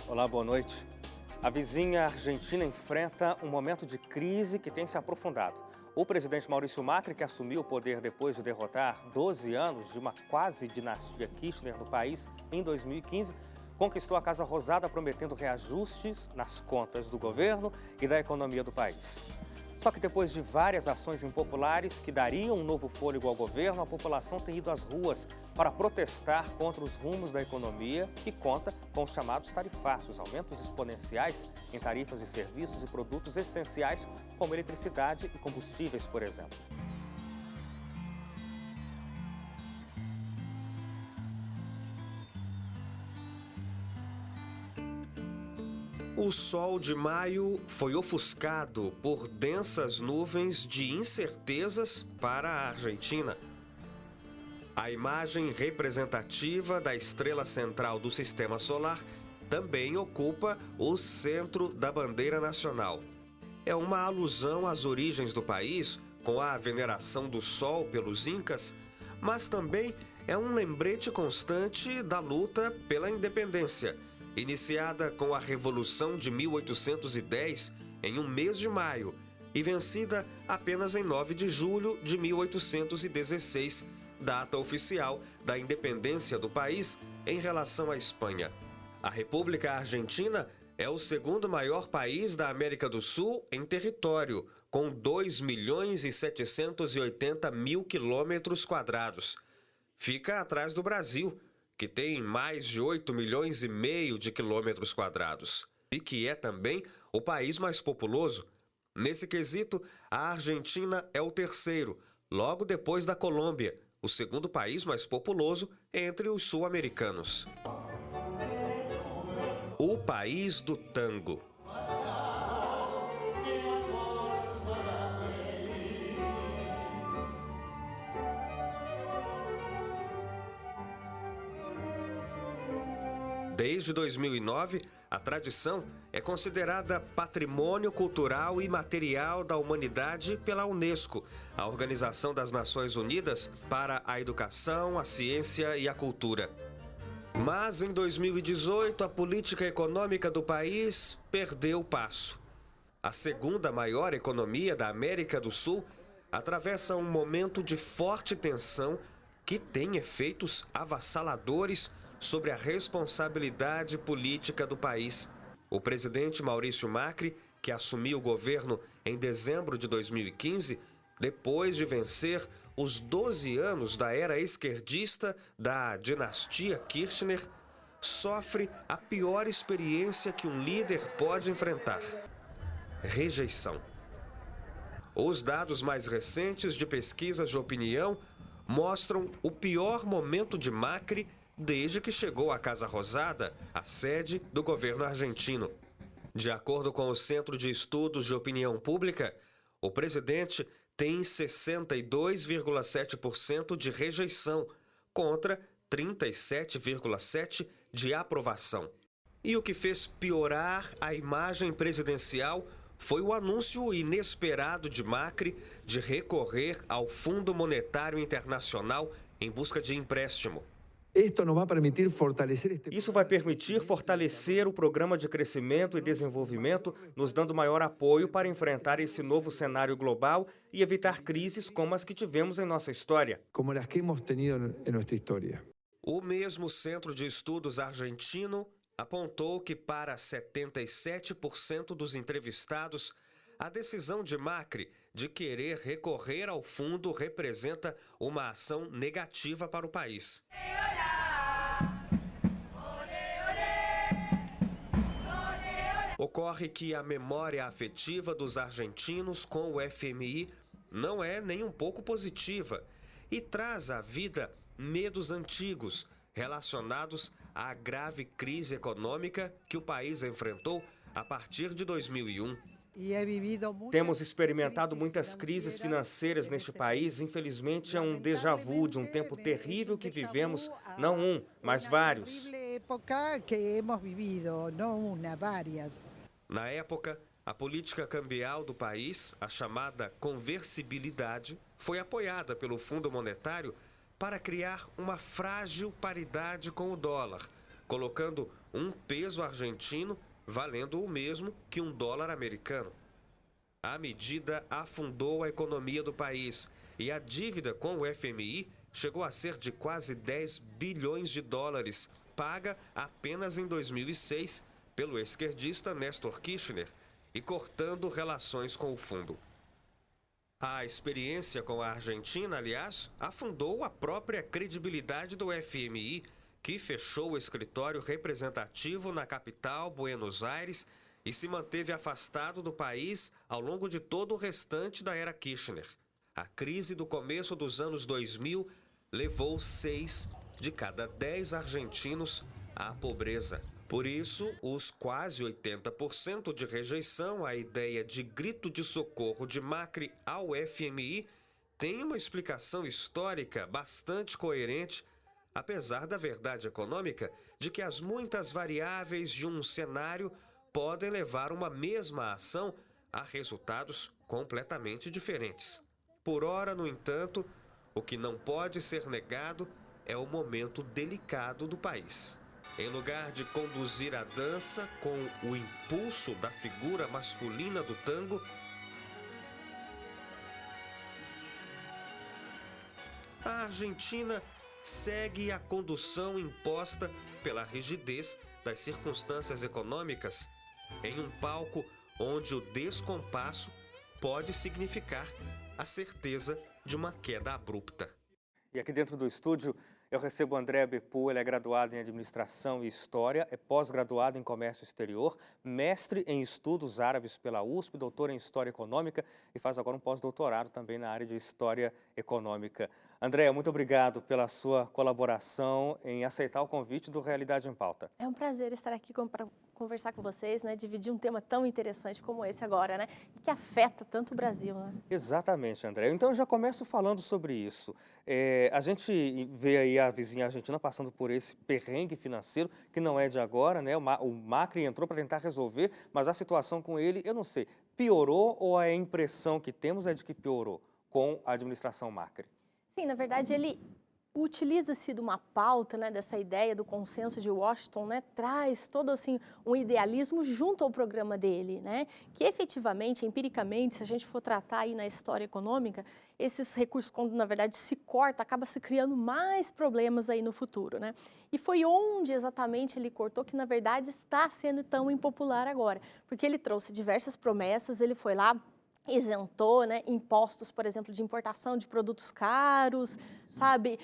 Olá, boa noite. A vizinha Argentina enfrenta um momento de crise que tem se aprofundado. O presidente Maurício Macri, que assumiu o poder depois de derrotar 12 anos de uma quase dinastia Kirchner no país em 2015, conquistou a Casa Rosada prometendo reajustes nas contas do governo e da economia do país. Só que depois de várias ações impopulares que dariam um novo fôlego ao governo, a população tem ido às ruas para protestar contra os rumos da economia, que conta com os chamados tarifaços, aumentos exponenciais em tarifas de serviços e produtos essenciais como eletricidade e combustíveis, por exemplo. O sol de maio foi ofuscado por densas nuvens de incertezas para a Argentina. A imagem representativa da estrela central do sistema solar também ocupa o centro da bandeira nacional. É uma alusão às origens do país, com a veneração do sol pelos incas, mas também é um lembrete constante da luta pela independência, iniciada com a Revolução de 1810, em um mês de maio, e vencida apenas em 9 de julho de 1816, data oficial da independência do país em relação à Espanha. A República Argentina é o segundo maior país da América do Sul em território, com 2.780.000 quilômetros quadrados. Fica atrás do Brasil, que tem mais de 8,5 milhões de quilômetros quadrados, e que é também o país mais populoso. Nesse quesito, a Argentina é o terceiro, logo depois da Colômbia, o segundo país mais populoso entre os sul-americanos. O país do tango. Desde 2009, a tradição é considerada patrimônio cultural e material da humanidade pela Unesco, a Organização das Nações Unidas para a Educação, a Ciência e a Cultura. Mas em 2018, a política econômica do país perdeu o passo. A segunda maior economia da América do Sul atravessa um momento de forte tensão que tem efeitos avassaladores sobre a responsabilidade política do país. O presidente Maurício Macri, que assumiu o governo em dezembro de 2015, depois de vencer os 12 anos da era esquerdista da dinastia Kirchner, sofre a pior experiência que um líder pode enfrentar: rejeição. Os dados mais recentes de pesquisas de opinião mostram o pior momento de Macri desde que chegou à Casa Rosada, a sede do governo argentino. De acordo com o Centro de Estudos de Opinião Pública, o presidente tem 62,7% de rejeição contra 37,7% de aprovação. E o que fez piorar a imagem presidencial foi o anúncio inesperado de Macri de recorrer ao Fundo Monetário Internacional em busca de empréstimo. Isso vai permitir fortalecer o programa de crescimento e desenvolvimento, nos dando maior apoio para enfrentar esse novo cenário global e evitar crises como as que tivemos em nossa história. O mesmo Centro de Estudos argentino apontou que para 77% dos entrevistados, a decisão de Macri de querer recorrer ao fundo representa uma ação negativa para o país. Ocorre que a memória afetiva dos argentinos com o FMI não é nem um pouco positiva e traz à vida medos antigos relacionados à grave crise econômica que o país enfrentou a partir de 2001. Temos experimentado muitas crises financeiras neste país. Infelizmente, é um déjà vu de um tempo terrível que vivemos, não um, mas vários. Na época, a política cambial do país, a chamada conversibilidade, foi apoiada pelo Fundo Monetário para criar uma frágil paridade com o dólar, colocando um peso argentino valendo o mesmo que um dólar americano. A medida afundou a economia do país e a dívida com o FMI chegou a ser de quase 10 bilhões de dólares, paga apenas em 2006 pelo esquerdista Néstor Kirchner e cortando relações com o fundo. A experiência com a Argentina, aliás, afundou a própria credibilidade do FMI, que fechou o escritório representativo na capital, Buenos Aires, e se manteve afastado do país ao longo de todo o restante da era Kirchner. A crise do começo dos anos 2000 levou 6 de cada 10 argentinos à pobreza. Por isso, os quase 80% de rejeição à ideia de grito de socorro de Macri ao FMI tem uma explicação histórica bastante coerente, apesar da verdade econômica de que as muitas variáveis de um cenário podem levar uma mesma ação a resultados completamente diferentes. Por ora, no entanto, o que não pode ser negado é o momento delicado do país. Em lugar de conduzir a dança com o impulso da figura masculina do tango, a Argentina segue a condução imposta pela rigidez das circunstâncias econômicas em um palco onde o descompasso pode significar a certeza de uma queda abrupta. E aqui dentro do estúdio eu recebo o André Bepu, ele é graduado em Administração e História, é pós-graduado em Comércio Exterior, mestre em Estudos Árabes pela USP, doutor em História Econômica e faz agora um pós-doutorado também na área de História Econômica. André, muito obrigado pela sua colaboração em aceitar o convite do Realidade em Pauta. É um prazer estar aqui para conversar com vocês, né? Dividir um tema tão interessante como esse agora, né? Que afeta tanto o Brasil, né? Exatamente, André. Então eu já começo falando sobre isso. A gente vê aí a vizinha argentina passando por esse perrengue financeiro, que não é de agora, né? O Macri entrou para tentar resolver, mas a situação com ele, eu não sei, piorou ou a impressão que temos é de que piorou com a administração Macri? Sim, na verdade, ele utiliza-se de uma pauta, né, dessa ideia do consenso de Washington, né, traz todo assim um idealismo junto ao programa dele, né, que efetivamente, empiricamente, se a gente for tratar aí na história econômica, esses recursos, quando na verdade se corta, acaba se criando mais problemas aí no futuro, né, e foi onde exatamente ele cortou que na verdade está sendo tão impopular agora, porque ele trouxe diversas promessas, ele foi lá, isentou, né, impostos, por exemplo, de importação de produtos caros, sabe,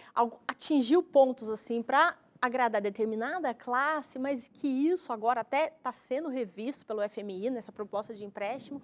atingiu pontos assim para agradar determinada classe, mas que isso agora até está sendo revisto pelo FMI nessa proposta de empréstimo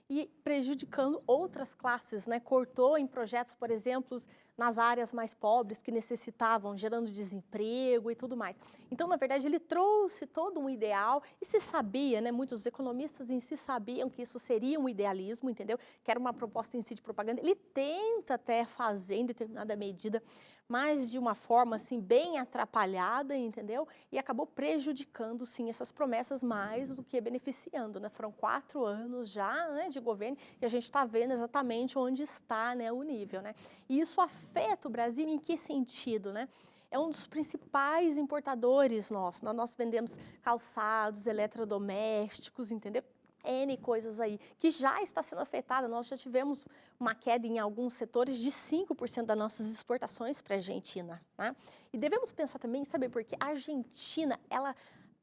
e prejudicando outras classes, né? Cortou em projetos, por exemplo, nas áreas mais pobres que necessitavam, gerando desemprego e tudo mais. Então, na verdade, ele trouxe todo um ideal e se sabia, né? Muitos economistas em si sabiam que isso seria um idealismo, entendeu? Que era uma proposta em si de propaganda. Ele tenta até fazer em determinada medida, mas de uma forma assim bem atrapalhada, entendeu? E acabou prejudicando, sim, essas promessas mais do que beneficiando, né? Foram 4 anos já, né, de governo e a gente está vendo exatamente onde está, né, o nível, né? E isso afeta o Brasil em que sentido, né? É um dos principais importadores nossos. Nós vendemos calçados, eletrodomésticos, entendeu? N coisas aí, que já está sendo afetada. Nós já tivemos uma queda em alguns setores de 5% das nossas exportações para a Argentina, né? E devemos pensar também, sabe, porque a Argentina,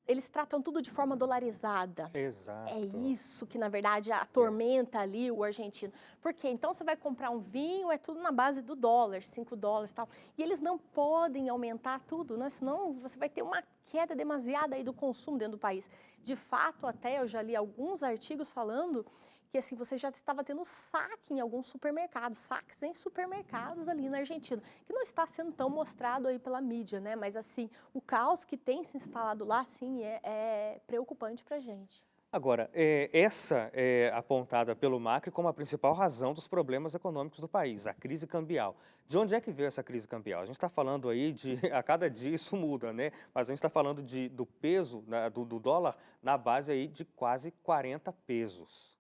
eles tratam tudo de forma dolarizada. Exato. É isso que, na verdade, atormenta ali o argentino. Porque então você vai comprar um vinho, é tudo na base do dólar, 5 dólares e tal. E eles não podem aumentar tudo, né? Senão você vai ter uma queda demasiada aí do consumo dentro do país. De fato, até eu já li alguns artigos falando que assim, você já estava tendo saque em alguns supermercados, saques em supermercados ali na Argentina, que não está sendo tão mostrado aí pela mídia, né? Mas assim, o caos que tem se instalado lá, sim, é preocupante para a gente. Agora, essa é apontada pelo Macri como a principal razão dos problemas econômicos do país, a crise cambial. De onde é que veio essa crise cambial? A gente está falando aí de, a cada dia isso muda, né? Mas a gente está falando do peso, do dólar na base aí de quase 40 pesos.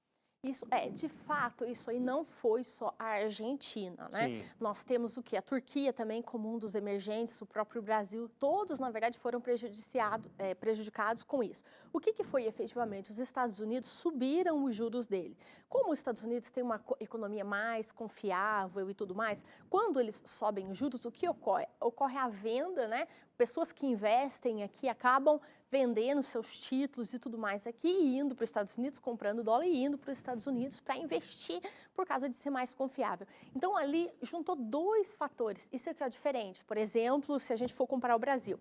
Isso de fato, isso aí não foi só a Argentina, né? Sim. Nós temos o quê? A Turquia também como um dos emergentes, o próprio Brasil, todos, na verdade, foram prejudicados com isso. O que foi efetivamente? Os Estados Unidos subiram os juros dele. Como os Estados Unidos têm uma economia mais confiável e tudo mais, quando eles sobem os juros, o que ocorre? Ocorre a venda, né? Pessoas que investem aqui acabam vendendo seus títulos e tudo mais aqui, e indo para os Estados Unidos, comprando dólar e indo para os Estados Unidos para investir por causa de ser mais confiável. Então, ali juntou dois fatores. Isso é que é diferente. Por exemplo, se a gente for comparar o Brasil.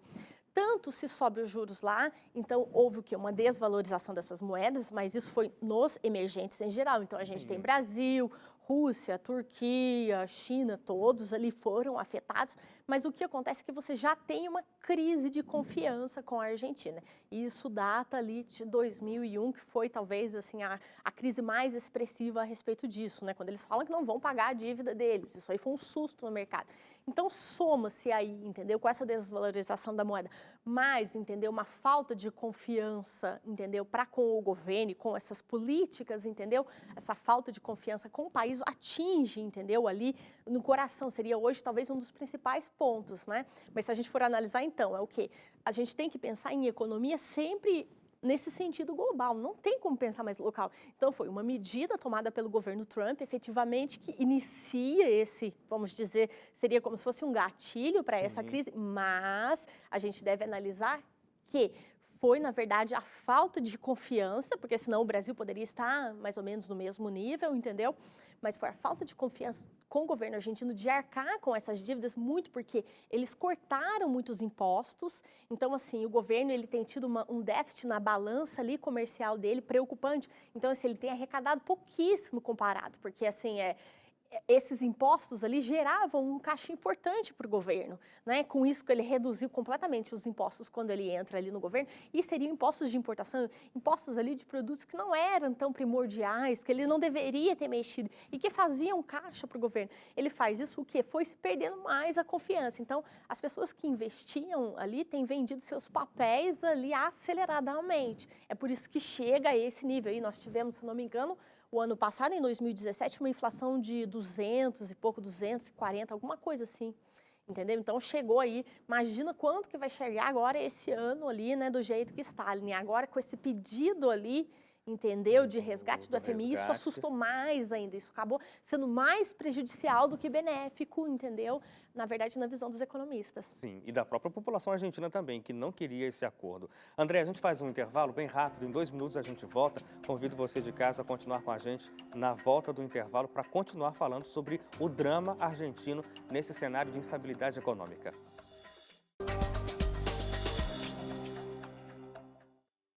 Tanto se sobe os juros lá, então houve o quê? Uma desvalorização dessas moedas, mas isso foi nos emergentes em geral. Então, a gente tem Brasil, Rússia, Turquia, China, todos ali foram afetados, mas o que acontece é que você já tem uma crise de confiança com a Argentina. E isso data ali de 2001, que foi talvez assim a crise mais expressiva a respeito disso, né? Quando eles falam que não vão pagar a dívida deles, isso aí foi um susto no mercado. Então soma-se aí, entendeu? Com essa desvalorização da moeda, mas, entendeu? Uma falta de confiança, entendeu? Para com o governo e com essas políticas, entendeu? Essa falta de confiança com o país atinge, entendeu? Ali no coração, seria hoje talvez um dos principais pontos, né? Mas se a gente for analisar então, é o quê? A gente tem que pensar em economia sempre nesse sentido global, não tem como pensar mais local. Então foi uma medida tomada pelo governo Trump, efetivamente, que inicia esse, vamos dizer, seria como se fosse um gatilho para essa crise, mas a gente deve analisar que foi, na verdade, a falta de confiança, porque senão o Brasil poderia estar mais ou menos no mesmo nível, entendeu? Mas foi a falta de confiança com o governo argentino de arcar com essas dívidas, muito porque eles cortaram muitos impostos. Então, assim, o governo ele tem tido um déficit na balança ali comercial dele preocupante. Então, assim, ele tem arrecadado pouquíssimo comparado, porque, assim, esses impostos ali geravam um caixa importante para o governo, né? Com isso que ele reduziu completamente os impostos quando ele entra ali no governo, e seriam impostos de importação, impostos ali de produtos que não eram tão primordiais, que ele não deveria ter mexido e que faziam caixa para o governo. Ele faz isso, o quê? Foi se perdendo mais a confiança. Então, as pessoas que investiam ali têm vendido seus papéis ali aceleradamente. É por isso que chega a esse nível aí. Nós tivemos, se não me engano, o ano passado, em 2017, uma inflação de 200 e pouco, 240, alguma coisa assim, entendeu? Então, chegou aí, imagina quanto que vai chegar agora esse ano ali, né, do jeito que está ali. Agora, com esse pedido ali, entendeu, de resgate do FMI, isso assustou mais ainda, isso acabou sendo mais prejudicial do que benéfico, entendeu? Na verdade, na visão dos economistas. Sim, e da própria população argentina também, que não queria esse acordo. André, a gente faz um intervalo bem rápido, em 2 minutos a gente volta. Convido você de casa a continuar com a gente na volta do intervalo para continuar falando sobre o drama argentino nesse cenário de instabilidade econômica.